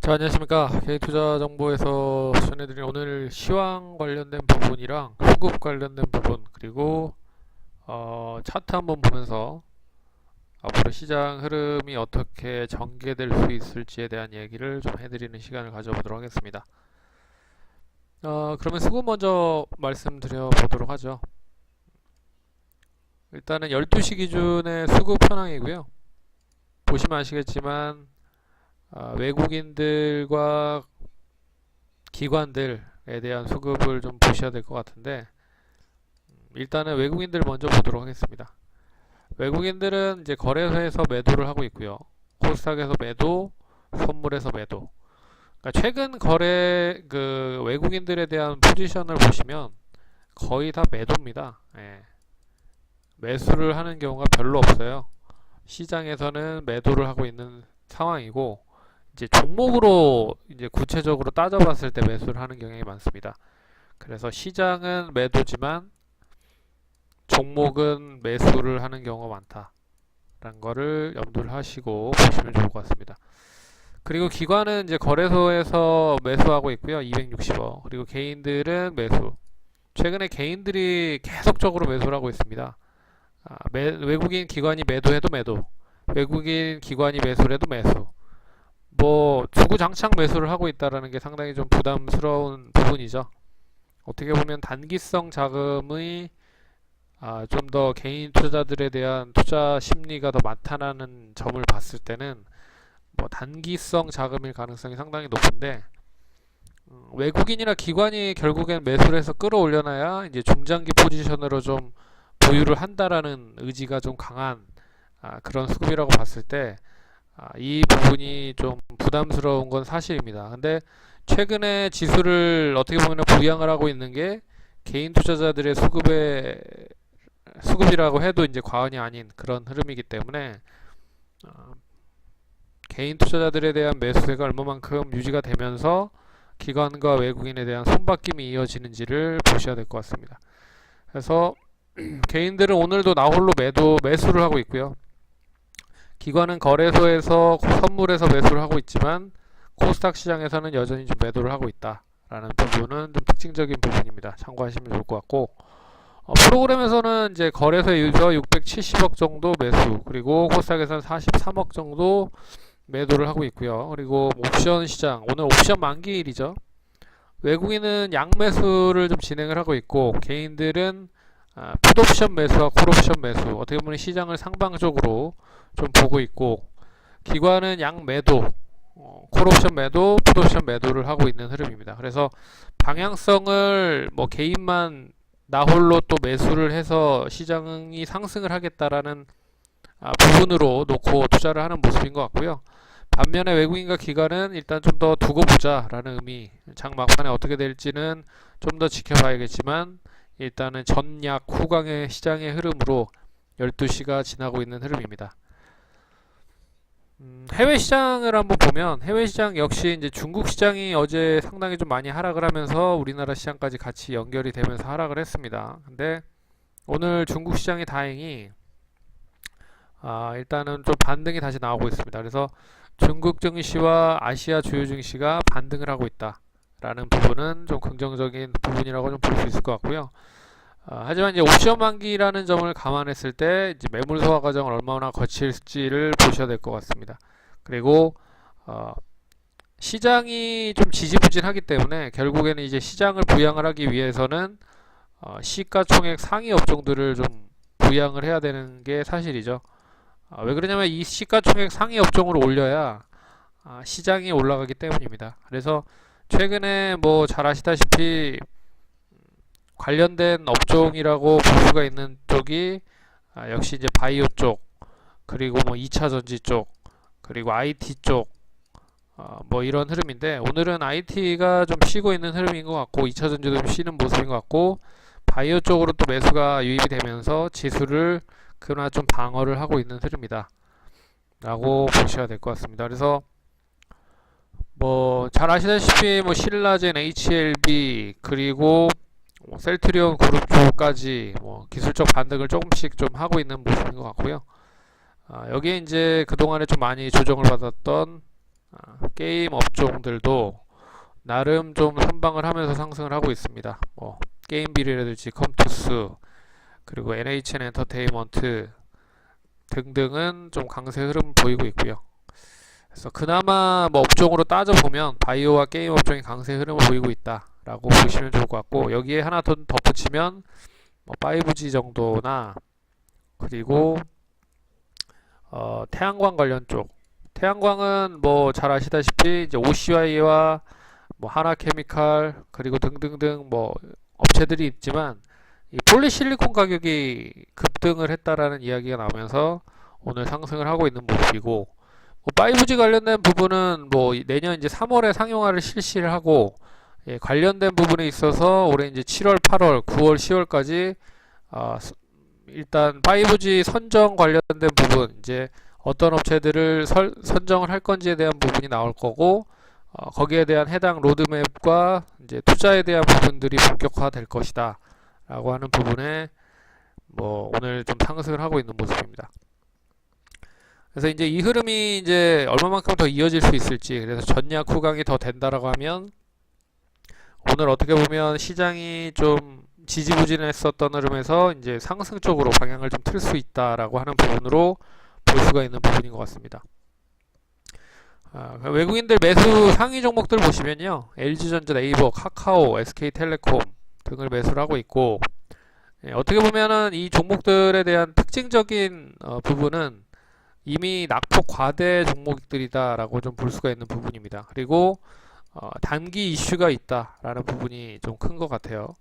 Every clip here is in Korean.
자, 안녕하십니까. 개인투자정보에서 전해드린 오늘 시황 관련된 부분이랑 수급 관련된 부분, 그리고 차트 한번 보면서 앞으로 시장 흐름이 어떻게 전개될 수 있을지에 대한 얘기를 좀 해드리는 시간을 가져보도록 하겠습니다. 그러면 수급 먼저 말씀드려 보도록 하죠. 일단은 12시 기준의 수급 현황이고요. 보시면 아시겠지만 외국인들과 기관들에 대한 수급을 좀 보셔야 될 것 같은데, 일단은 외국인들 먼저 보도록 하겠습니다. 외국인들은 이제 거래소에서 매도를 하고 있고요. 코스닥에서 매도, 선물에서 매도. 그러니까 최근 거래 외국인들에 대한 포지션을 보시면 거의 다 매도입니다. 예. 매수를 하는 경우가 별로 없어요. 시장에서는 매도를 하고 있는 상황이고, 이제 종목으로 이제 구체적으로 따져봤을 때 매수를 하는 경향이 많습니다. 그래서 시장은 매도지만 종목은 매수를 하는 경우가 많다라는 거를 염두를 하시고 보시면 좋을 것 같습니다. 그리고 기관은 이제 거래소에서 매수하고 있고요. 260억. 그리고 개인들은 매수. 최근에 개인들이 계속적으로 매수를 하고 있습니다. 외국인 기관이 매도해도 매도, 외국인 기관이 매수를 해도 매수. 뭐 주구장창 매수를 하고 있다라는 게 상당히 좀 부담스러운 부분이죠. 어떻게 보면 단기성 자금이 좀 더 개인 투자들에 대한 투자 심리가 더 많다는 점을 봤을 때는 뭐 단기성 자금일 가능성이 상당히 높은데, 외국인이나 기관이 결국엔 매수를 해서 끌어올려놔야 이제 중장기 포지션으로 좀 보유를 한다라는 의지가 좀 강한 그런 수급이라고 봤을 때 이 부분이 좀 부담스러운 건 사실입니다. 근데 최근에 지수를 어떻게 보면 부양을 하고 있는 게 개인 투자자들의 수급이라고 해도 이제 과언이 아닌 그런 흐름이기 때문에 개인 투자자들에 대한 매수세가 얼마만큼 유지가 되면서 기관과 외국인에 대한 손바뀜이 이어지는지를 보셔야 될 것 같습니다. 그래서 개인들은 오늘도 나홀로 매수를 하고 있고요. 기관은 거래소에서 선물에서 매수를 하고 있지만 코스닥 시장에서는 여전히 좀 매도를 하고 있다라는 부분은 좀 특징적인 부분입니다. 참고하시면 좋을 것 같고, 프로그램에서는 이제 거래소에서 670억 정도 매수, 그리고 코스닥에서는 43억 정도 매도를 하고 있고요. 그리고 옵션 시장, 오늘 옵션 만기일이죠. 외국인은 양매수를 좀 진행을 하고 있고, 개인들은 풋옵션 매수와 콜옵션 매수, 어떻게 보면 시장을 상방적으로 좀 보고 있고, 기관은 양매도, 콜옵션 매도, 풋옵션 매도를 하고 있는 흐름입니다. 그래서 방향성을 뭐 개인만 나홀로 또 매수를 해서 시장이 상승을 하겠다라는 부분으로 놓고 투자를 하는 모습인 것 같고요. 반면에 외국인과 기관은 일단 좀 더 두고 보자라는 의미, 장 막판에 어떻게 될지는 좀 더 지켜봐야겠지만 일단은 전약 후강의 시장의 흐름으로 12시가 지나고 있는 흐름입니다. 해외 시장을 한번 보면, 해외 시장 역시 이제 중국 시장이 어제 상당히 좀 많이 하락을 하면서 우리나라 시장까지 같이 연결이 되면서 하락을 했습니다. 근데 오늘 중국 시장이 다행히 일단은 좀 반등이 다시 나오고 있습니다. 그래서 중국 증시와 아시아 주요 증시가 반등을 하고 있다라는 부분은 좀 긍정적인 부분이라고 좀 볼 수 있을 것 같고요. 하지만 이제 옵션 만기라는 점을 감안했을 때 이제 매물 소화 과정을 얼마나 거칠지를 보셔야 될 것 같습니다. 그리고 시장이 좀 지지부진하기 때문에 결국에는 이제 시장을 부양을 하기 위해서는 시가총액 상위 업종들을 좀 부양을 해야 되는 게 사실이죠. 왜 그러냐면 이 시가총액 상위 업종으로 올려야 시장이 올라가기 때문입니다. 그래서 최근에 뭐 잘 아시다시피 관련된 업종이라고 볼 수가 있는 쪽이 역시 이제 바이오 쪽, 그리고 뭐 2차 전지 쪽, 그리고 IT 쪽, 뭐 이런 흐름인데, 오늘은 IT가 좀 쉬고 있는 흐름인 것 같고 2차 전지도 좀 쉬는 모습인 것 같고, 바이오 쪽으로 또 매수가 유입이 되면서 지수를 그러나 좀 방어를 하고 있는 흐름이다 라고 보셔야 될 것 같습니다. 그래서 뭐 잘 아시다시피 뭐 신라젠, HLB, 그리고 셀트리온 그룹 쪽까지 뭐 기술적 반등을 조금씩 좀 하고 있는 모습인 것 같고요. 여기에 이제 그동안에 좀 많이 조정을 받았던 게임 업종들도 나름 좀 선방을 하면서 상승을 하고 있습니다. 뭐 게임빌이라든지 컴투스 그리고 NHN 엔터테인먼트 등등은 좀 강세 흐름 보이고 있고요. 그래서 그나마 뭐 업종으로 따져보면 바이오와 게임 업종이 강세 흐름을 보이고 있다라고 보시면 좋을 것 같고, 여기에 하나 더 덧붙이면 뭐 5G 정도나 그리고 태양광 관련 쪽, 태양광은 뭐 잘 아시다시피 이제 OCI와 뭐 하나케미칼 그리고 등등등 뭐 업체들이 있지만 이 폴리실리콘 가격이 급등을 했다라는 이야기가 나오면서 오늘 상승을 하고 있는 모습이고, 뭐 5G 관련된 부분은 뭐 내년 이제 3월에 상용화를 실시를 하고, 관련된 부분에 있어서 올해 이제 7월, 8월, 9월, 10월까지 일단 5G 선정 관련된 부분, 이제 어떤 업체들을 선정을 할 건지에 대한 부분이 나올 거고, 거기에 대한 해당 로드맵과 이제 투자에 대한 부분들이 본격화될 것이다 라고 하는 부분에 뭐 오늘 좀 상승을 하고 있는 모습입니다. 그래서 이제 이 흐름이 이제 얼마만큼 더 이어질 수 있을지, 그래서 전략 후강이 더 된다라고 하면 오늘 어떻게 보면 시장이 좀 지지부진했었던 흐름에서 이제 상승 쪽으로 방향을 좀 틀 수 있다라고 하는 부분으로 볼 수가 있는 부분인 것 같습니다. 외국인들 매수 상위 종목들 보시면요, LG전자, 네이버, 카카오, SK텔레콤 등을 매수를 하고 있고, 어떻게 보면은 이 종목들에 대한 특징적인 부분은 이미 낙폭 과대 종목들이다라고 좀 볼 수가 있는 부분입니다. 그리고 단기 이슈가 있다라는 부분이 좀 큰 것 같아요.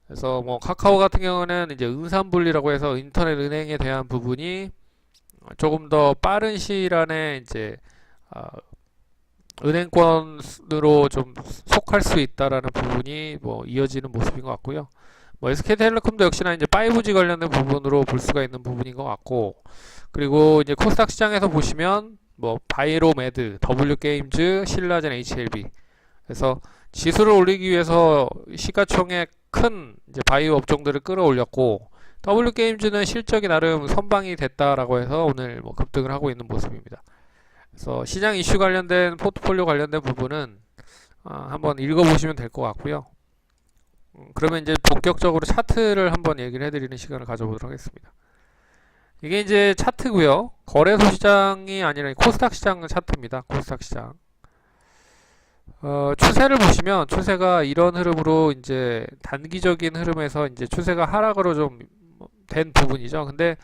그래서 뭐 카카오 같은 경우는 이제 은산분리라고 해서 인터넷 은행에 대한 부분이 조금 더 빠른 시일 안에 이제 은행권으로 좀 속할 수 있다라는 부분이 뭐 이어지는 모습인 것 같고요. 뭐 SK텔레콤도 역시나 이제 5G 관련된 부분으로 볼 수가 있는 부분인 것 같고, 그리고 이제 코스닥 시장에서 보시면 뭐 바이로메드, W게임즈, 신라젠, HLB, 그래서 지수를 올리기 위해서 시가총액 큰 이제 바이오 업종들을 끌어올렸고, W게임즈는 실적이 나름 선방이 됐다라고 해서 오늘 뭐 급등을 하고 있는 모습입니다. 그래서 시장 이슈 관련된 포트폴리오 관련된 부분은 한번 읽어보시면 될 것 같고요. 그러면 이제 본격적으로 차트를 한번 얘기를 해드리는 시간을 가져보도록 하겠습니다. 이게 이제 차트고요. 거래소 시장이 아니라 코스닥 시장 차트입니다. 코스닥 시장. 추세를 보시면 추세가 이런 흐름으로 이제 단기적인 흐름에서 이제 추세가 하락으로 좀 된 부분이죠. 근데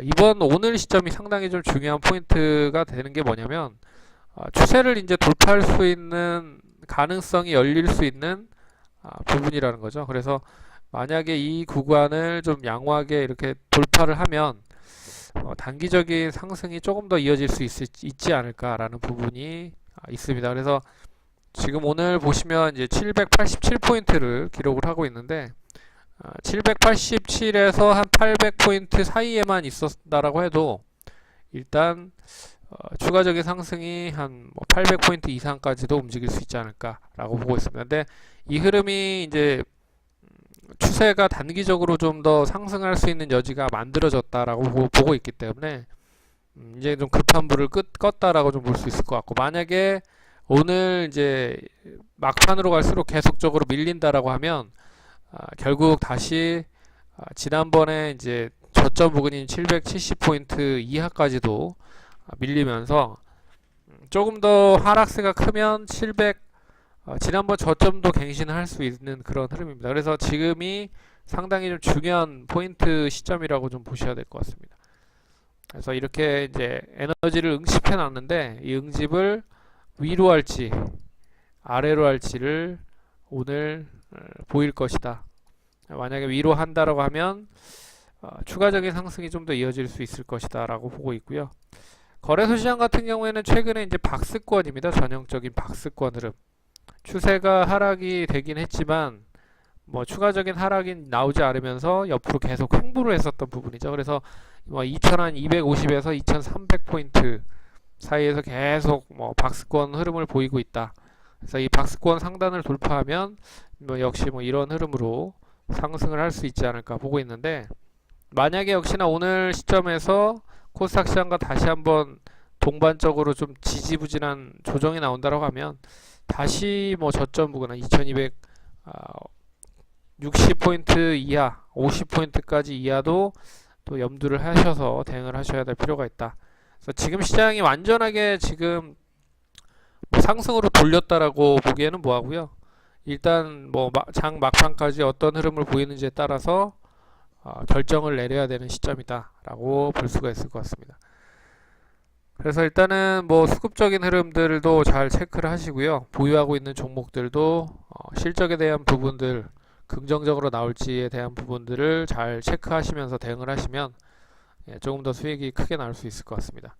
이번 오늘 시점이 상당히 좀 중요한 포인트가 되는 게 뭐냐면, 추세를 이제 돌파할 수 있는 가능성이 열릴 수 있는 부분이라는 거죠. 그래서 만약에 이 구간을 좀 양호하게 이렇게 돌파를 하면 단기적인 상승이 조금 더 이어질 수 있지 않을까라는 부분이 있습니다. 그래서 지금 오늘 보시면 이제 787포인트를 기록을 하고 있는데, 787에서 한 800포인트 사이에만 있었다라고 해도 일단 추가적인 상승이 한 800포인트 이상까지도 움직일 수 있지 않을까라고 보고 있습니다. 근데 이 흐름이 이제 추세가 단기적으로 좀 더 상승할 수 있는 여지가 만들어졌다라고 보고 있기 때문에 이제 좀 급한 불을 껐다라고 좀 볼 수 있을 것 같고, 만약에 오늘 이제 막판으로 갈수록 계속적으로 밀린다라고 하면 결국 다시 지난번에 이제 저점 부근인 770포인트 이하까지도 밀리면서 조금 더 하락세가 크면 지난번 저점도 갱신할 수 있는 그런 흐름입니다. 그래서 지금이 상당히 좀 중요한 포인트 시점이라고 좀 보셔야 될 것 같습니다. 그래서 이렇게 이제 에너지를 응집해 놨는데, 이 응집을 위로 할지 아래로 할지를 오늘 보일 것이다. 만약에 위로 한다라고 하면 추가적인 상승이 좀 더 이어질 수 있을 것이다 라고 보고 있고요. 거래소 시장 같은 경우에는 최근에 이제 박스권입니다. 전형적인 박스권 흐름. 추세가 하락이 되긴 했지만 뭐 추가적인 하락이 나오지 않으면서 옆으로 계속 횡보를 했었던 부분이죠. 그래서 뭐 2250에서 2300포인트 사이에서 계속 뭐 박스권 흐름을 보이고 있다. 그래서 이 박스권 상단을 돌파하면 뭐 역시 뭐 이런 흐름으로 상승을 할 수 있지 않을까 보고 있는데, 만약에 역시나 오늘 시점에서 코스닥 시장과 다시 한번 동반적으로 좀 지지부진한 조정이 나온다라고 하면 다시 뭐 저점 부근 2260포인트 이하, 50포인트까지 이하도 또 염두를 하셔서 대응을 하셔야 될 필요가 있다. 그래서 지금 시장이 완전하게 지금 뭐 상승으로 돌렸다라고 보기에는 뭐하고요. 일단 뭐 장 막판까지 어떤 흐름을 보이는지에 따라서 결정을 내려야 되는 시점이다라고 볼 수가 있을 것 같습니다. 그래서 일단은 뭐 수급적인 흐름들도 잘 체크를 하시고요. 보유하고 있는 종목들도 실적에 대한 부분들 긍정적으로 나올지에 대한 부분들을 잘 체크하시면서 대응을 하시면 조금 더 수익이 크게 나올 수 있을 것 같습니다.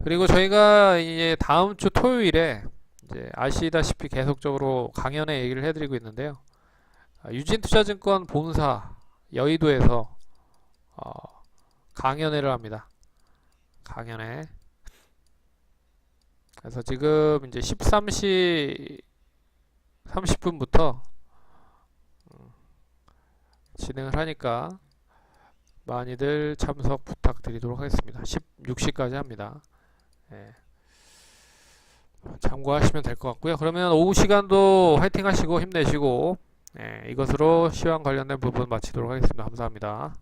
그리고 저희가 이제 다음 주 토요일에 이제 아시다시피 계속적으로 강연회 얘기를 해드리고 있는데요. 유진투자증권 본사 여의도에서 강연회를 합니다. 강연회. 그래서 지금 이제 13시 30분부터 진행을 하니까 많이들 참석 부탁드리도록 하겠습니다. 16시까지 합니다. 예. 참고하시면 될 것 같고요. 그러면 오후 시간도 화이팅 하시고 힘내시고 이것으로 시황 관련된 부분 마치도록 하겠습니다. 감사합니다.